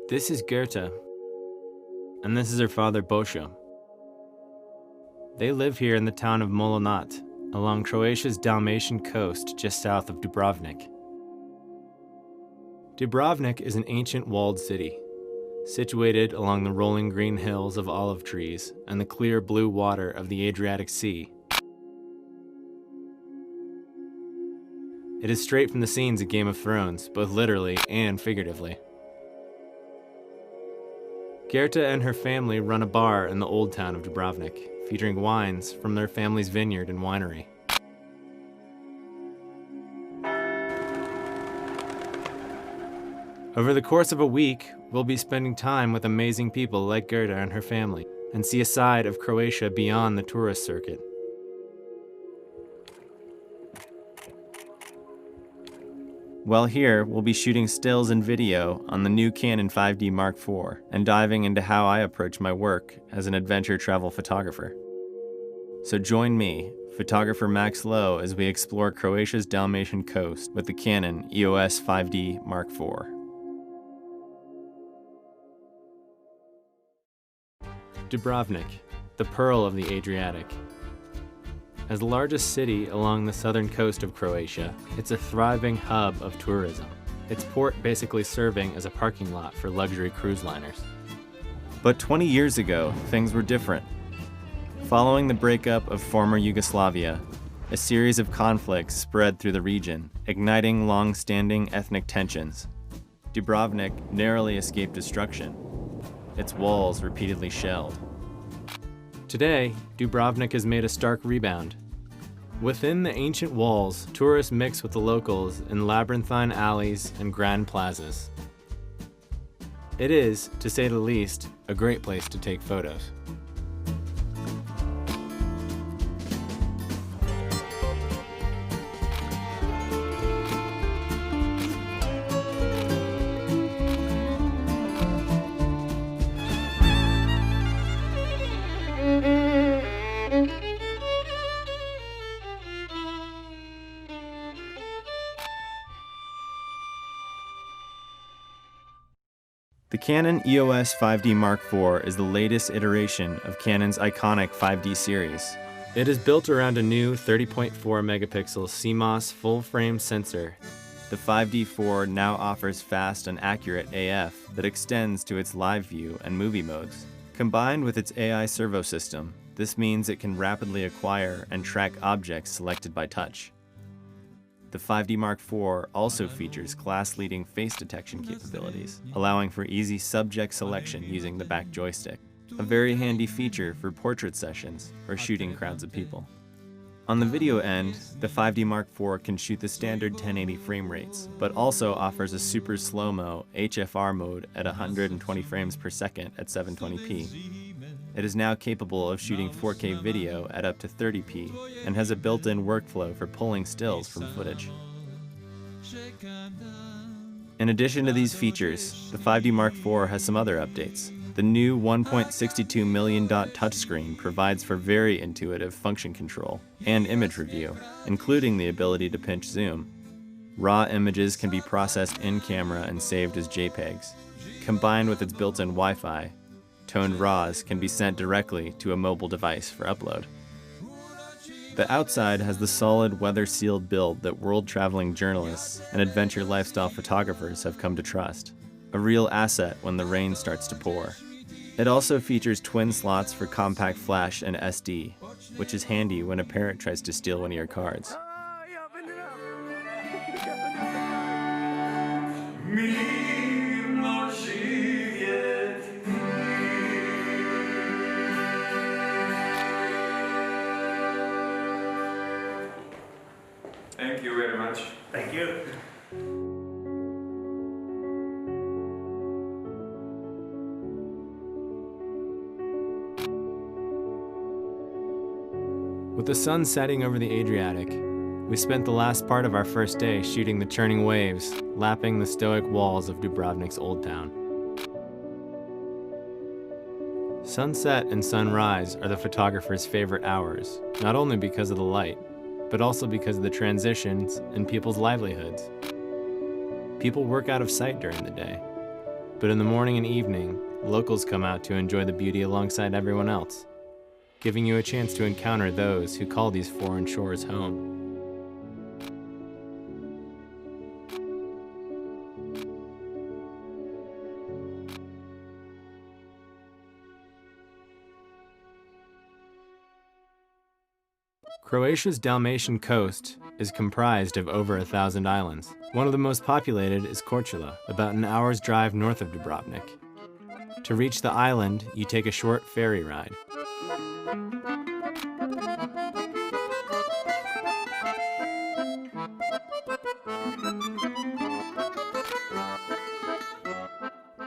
This is Goethe, and this is her father Bosho. They live here in the town of Molonat, along Croatia's Dalmatian coast just south of Dubrovnik. Dubrovnik is an ancient walled city, situated along the rolling green hills of olive trees and the clear blue water of the Adriatic Sea. It is straight from the scenes of Game of Thrones, both literally and figuratively. Goethe and her family run a bar in the old town of Dubrovnik, featuring wines from their family's vineyard and winery. Over the course of a week, we'll be spending time with amazing people like Goethe and her family, and see a side of Croatia beyond the tourist circuit. While here, we'll be shooting stills and video on the new Canon 5D Mark IV and diving into how I approach my work as an adventure travel photographer. So join me, photographer Max Lowe, as we explore Croatia's Dalmatian coast with the Canon EOS 5D Mark IV. Dubrovnik, the pearl of the Adriatic. As the largest city along the southern coast of Croatia, it's a thriving hub of tourism, its port basically serving as a parking lot for luxury cruise liners. But 20 years ago, things were different. Following the breakup of former Yugoslavia, a series of conflicts spread through the region, igniting long-standing ethnic tensions. Dubrovnik narrowly escaped destruction, its walls repeatedly shelled. Today, Dubrovnik has made a stark rebound. Within the ancient walls, tourists mix with the locals in labyrinthine alleys and grand plazas. It is, to say the least, a great place to take photos. The Canon EOS 5D Mark IV is the latest iteration of Canon's iconic 5D series. It is built around a new 30.4 megapixel CMOS full-frame sensor. The 5D4 now offers fast and accurate AF that extends to its live view and movie modes. Combined with its AI servo system, this means it can rapidly acquire and track objects selected by touch. The 5D Mark IV also features class-leading face detection capabilities, allowing for easy subject selection using the back joystick, a very handy feature for portrait sessions or shooting crowds of people. On the video end, the 5D Mark IV can shoot the standard 1080 frame rates, but also offers a super slow-mo HFR mode at 120 frames per second at 720p. It is now capable of shooting 4K video at up to 30p and has a built-in workflow for pulling stills from footage. In addition to these features, the 5D Mark IV has some other updates. The new 1.62 million dot touchscreen provides for very intuitive function control and image review, including the ability to pinch zoom. Raw images can be processed in camera and saved as JPEGs. Combined with its built-in Wi-Fi, toned RAWs can be sent directly to a mobile device for upload. The outside has the solid weather-sealed build that world-traveling journalists and adventure lifestyle photographers have come to trust, a real asset when the rain starts to pour. It also features twin slots for compact flash and SD, which is handy when a parent tries to steal one of your cards. Thank you very much. Thank you. With the sun setting over the Adriatic, we spent the last part of our first day shooting the churning waves, lapping the stoic walls of Dubrovnik's old town. Sunset and sunrise are the photographer's favorite hours, not only because of the light, but also because of the transitions in people's livelihoods. People work out of sight during the day, But in the morning and evening, locals come out to enjoy the beauty alongside everyone else, giving you a chance to encounter those who call these foreign shores home. Croatia's Dalmatian coast is comprised of over 1,000 islands. One of the most populated is Korčula, about an hour's drive north of Dubrovnik. To reach the island, you take a short ferry ride.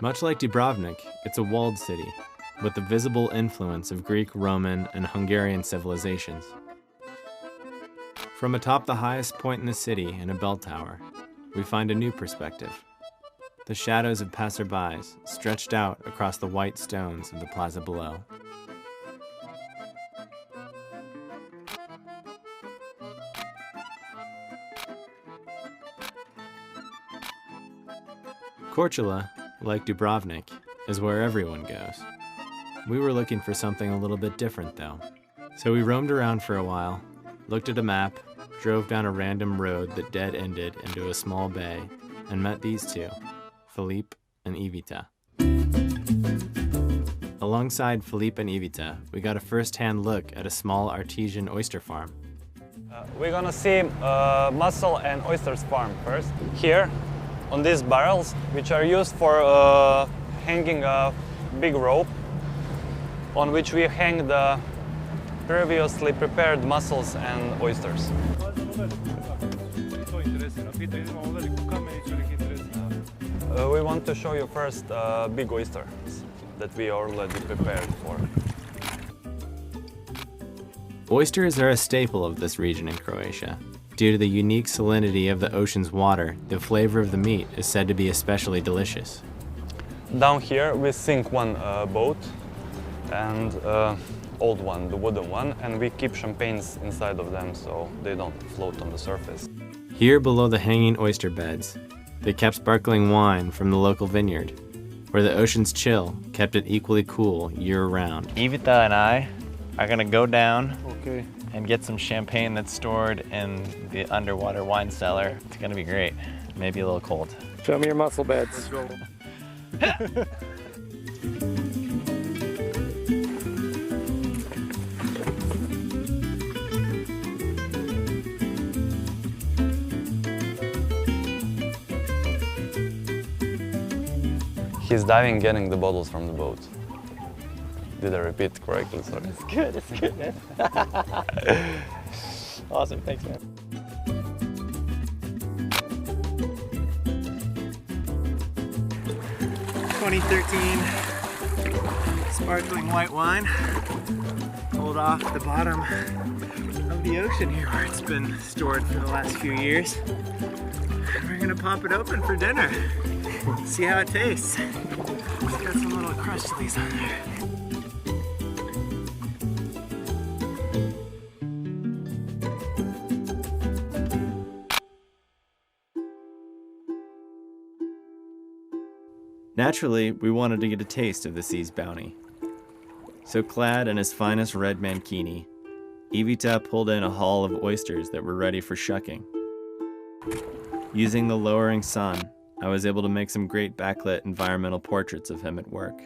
Much like Dubrovnik, it's a walled city, with the visible influence of Greek, Roman, and Hungarian civilizations. From atop the highest point in the city in a bell tower, we find a new perspective. The shadows of passerbys stretched out across the white stones of the plaza below. Korčula, like Dubrovnik, is where everyone goes. We were looking for something a little bit different though. So we roamed around for a while, looked at a map, drove down a random road that dead-ended into a small bay, and met these two, Felipe and Ivita. Alongside Felipe and Ivita, we got a first-hand look at a small artesian oyster farm. We're gonna see mussel and oysters farm first. Here, on these barrels, which are used for hanging a big rope, on which we hang the previously prepared mussels and oysters. We want to show you first big oysters that we already prepared for. Oysters are a staple of this region in Croatia. Due to the unique salinity of the ocean's water, the flavor of the meat is said to be especially delicious. Down here we sink one boat, and old one, the wooden one, and we keep champagnes inside of them so they don't float on the surface. Here below the hanging oyster beds, they kept sparkling wine from the local vineyard, where the ocean's chill kept it equally cool year-round. Ivita and I are gonna go down and get some champagne that's stored in the underwater wine cellar. It's gonna be great, maybe a little cold. Show me your mussel beds. Let's go. He's diving, getting the bottles from the boat. Did I repeat correctly? Sorry. It's good, man. Awesome, thanks, man. $2013 sparkling white wine, pulled off the bottom of the ocean here where it's been stored for the last few years. And we're gonna pop it open for dinner. See how it tastes. It's got some little crustalies on there. Naturally, we wanted to get a taste of the sea's bounty. So clad in his finest red mankini, Ivita pulled in a haul of oysters that were ready for shucking. Using the lowering sun, I was able to make some great backlit environmental portraits of him at work.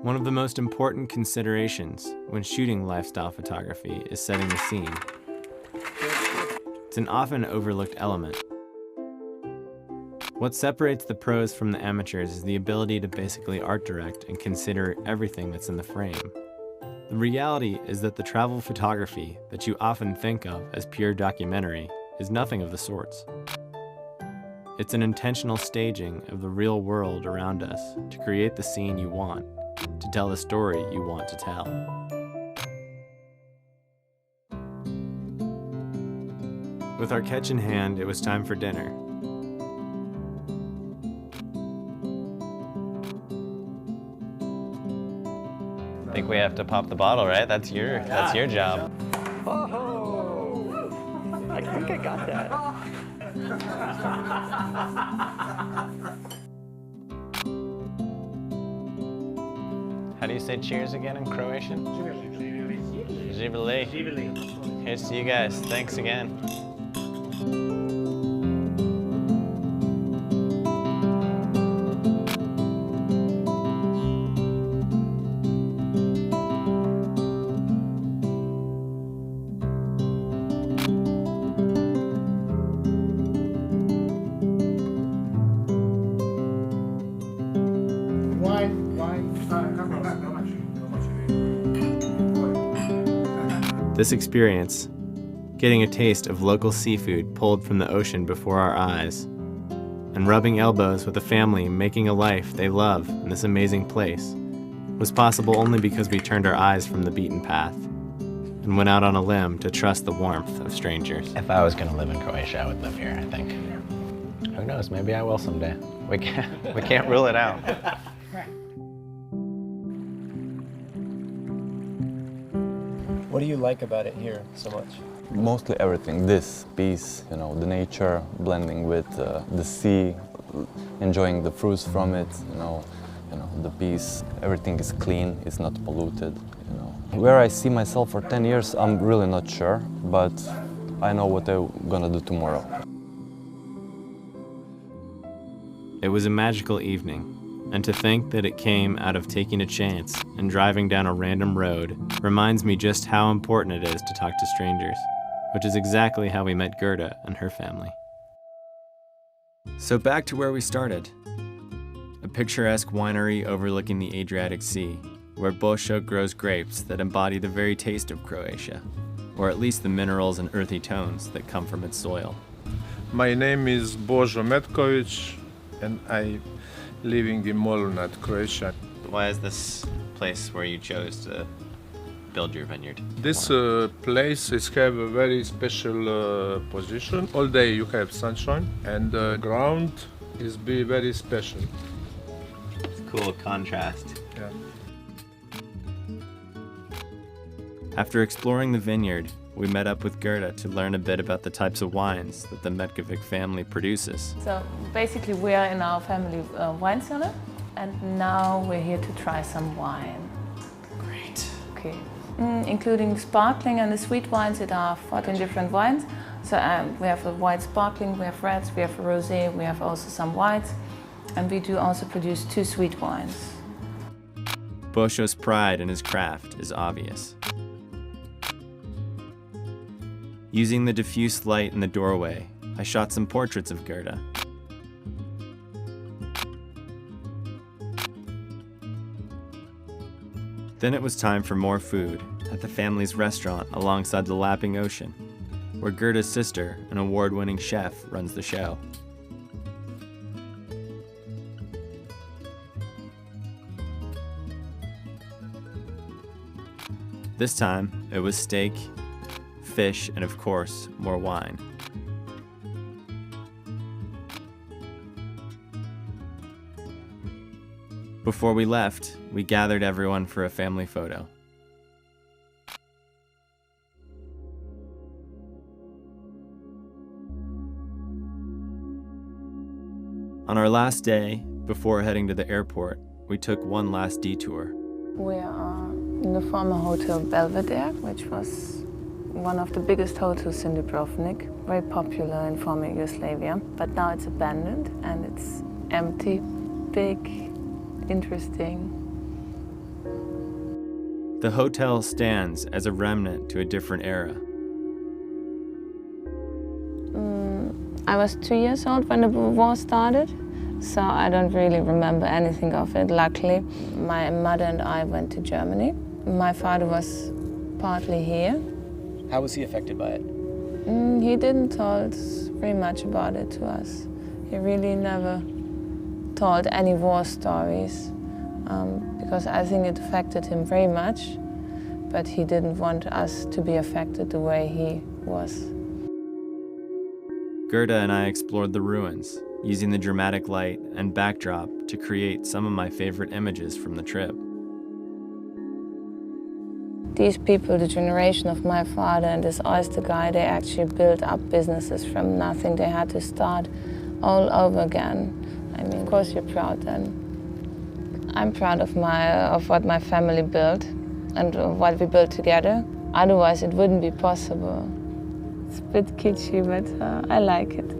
One of the most important considerations when shooting lifestyle photography is setting the scene. It's an often overlooked element. What separates the pros from the amateurs is the ability to basically art direct and consider everything that's in the frame. The reality is that the travel photography that you often think of as pure documentary is nothing of the sorts. It's an intentional staging of the real world around us to create the scene you want, to tell the story you want to tell. With our catch in hand, it was time for dinner. I think we have to pop the bottle, right? That's your job. I think I got that. How do you say cheers again in Croatian? Živeli. Here's to you guys. Thanks again. This experience, getting a taste of local seafood pulled from the ocean before our eyes, and rubbing elbows with a family making a life they love in this amazing place, was possible only because we turned our eyes from the beaten path and went out on a limb to trust the warmth of strangers. If I was going to live in Croatia, I would live here, I think. Who knows, maybe I will someday. We can't rule it out. What do you like about it here so much? Mostly everything. This piece, you know, the nature blending with the sea, enjoying the fruits from it, you know, the piece. Everything is clean. It's not polluted. You know, where I see myself for 10 years, I'm really not sure, but I know what I'm gonna do tomorrow. It was a magical evening, and to think that it came out of taking a chance and driving down a random road reminds me just how important it is to talk to strangers, which is exactly how we met Gerda and her family. So back to where we started. A picturesque winery overlooking the Adriatic Sea, where Bošo grows grapes that embody the very taste of Croatia, or at least the minerals and earthy tones that come from its soil. My name is Božo Metković and I'm living in Molunat, Croatia. Why is this place where you chose to build your vineyard? This place is have a very special position. All day you have sunshine and the ground is be very special. It's a cool contrast. Yeah. After exploring the vineyard, we met up with Gerda to learn a bit about the types of wines that the Metković family produces. So basically we are in our family wine cellar and now we're here to try some wine. Great. Okay. Including sparkling and the sweet wines, there are 14 different wines. So we have a white sparkling, we have reds, we have a rosé, we have also some whites, and we do also produce 2 sweet wines. Bošo's pride in his craft is obvious. Using the diffuse light in the doorway, I shot some portraits of Gerda. Then it was time for more food at the family's restaurant alongside the lapping ocean, where Gerda's sister, an award-winning chef, runs the show. This time, it was steak, fish, and of course, more wine. Before we left, we gathered everyone for a family photo. On our last day, before heading to the airport, we took one last detour. We are in the former Hotel Belvedere, which was one of the biggest hotels in Dubrovnik, very popular in former Yugoslavia, but now it's abandoned and it's empty, big, interesting. The hotel stands as a remnant to a different era. I was 2 years old when the war started, so I don't really remember anything of it, luckily. My mother and I went to Germany. My father was partly here. How was he affected by it? He didn't told very much about it to us. He really never told any war stories, because I think it affected him very much, but he didn't want us to be affected the way he was. Gerda and I explored the ruins, using the dramatic light and backdrop to create some of my favorite images from the trip. These people, the generation of my father and this oyster guy, they actually built up businesses from nothing. They had to start all over again. I mean, of course you're proud then. I'm proud of what my family built and what we built together. Otherwise it wouldn't be possible. It's a bit kitschy, but I like it.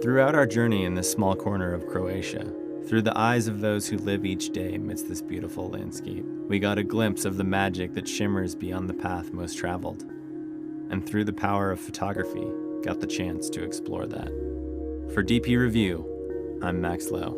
Throughout our journey in this small corner of Croatia, through the eyes of those who live each day amidst this beautiful landscape, we got a glimpse of the magic that shimmers beyond the path most traveled. And through the power of photography, got the chance to explore that. For DP Review, I'm Max Lowe.